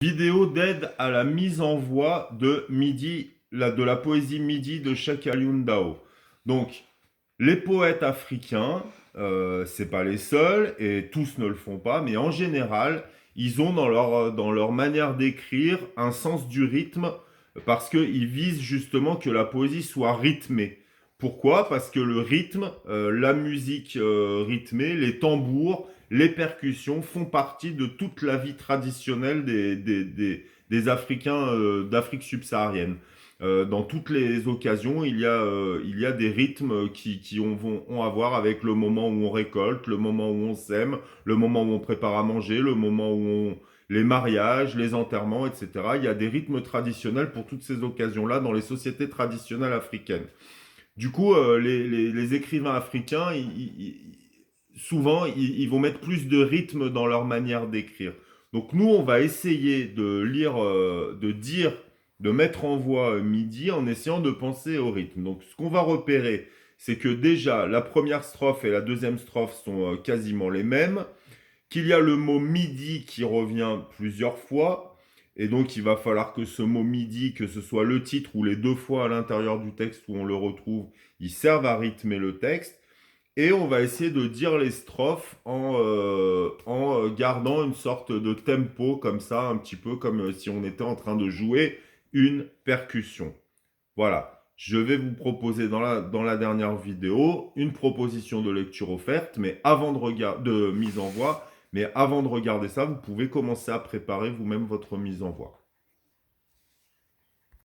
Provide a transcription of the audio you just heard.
Vidéo d'aide à la mise en voix de Midi, de la poésie Midi de Shakkyun Dao. Donc, les poètes africains, c'est pas les seuls, et tous ne le font pas, mais en général, ils ont dans leur manière d'écrire un sens du rythme, parce qu'ils visent justement que la poésie soit rythmée. Pourquoi? Parce que le rythme, la musique rythmée, les tambours, les percussions font partie de toute la vie traditionnelle des Africains d'Afrique subsaharienne. Dans toutes les occasions, il y a des rythmes qui vont avoir avec le moment où on récolte, le moment où on sème, le moment où on prépare à manger, le moment où les mariages, les enterrements, etc. Il y a des rythmes traditionnels pour toutes ces occasions-là dans les sociétés traditionnelles africaines. Du coup, les écrivains africains, souvent, ils vont mettre plus de rythme dans leur manière d'écrire. Donc nous, on va essayer de lire, de dire, de mettre en voix Midi en essayant de penser au rythme. Donc ce qu'on va repérer, c'est que déjà, la première strophe et la deuxième strophe sont quasiment les mêmes, qu'il y a le mot midi qui revient plusieurs fois, et donc il va falloir que ce mot midi, que ce soit le titre ou les deux fois à l'intérieur du texte où on le retrouve, il servent à rythmer le texte. Et on va essayer de dire les strophes en gardant une sorte de tempo comme ça, un petit peu comme si on était en train de jouer une percussion. Voilà, je vais vous proposer dans la dernière vidéo une proposition de lecture offerte, mais avant de mise en voix. Mais avant de regarder ça, vous pouvez commencer à préparer vous-même votre mise en voix.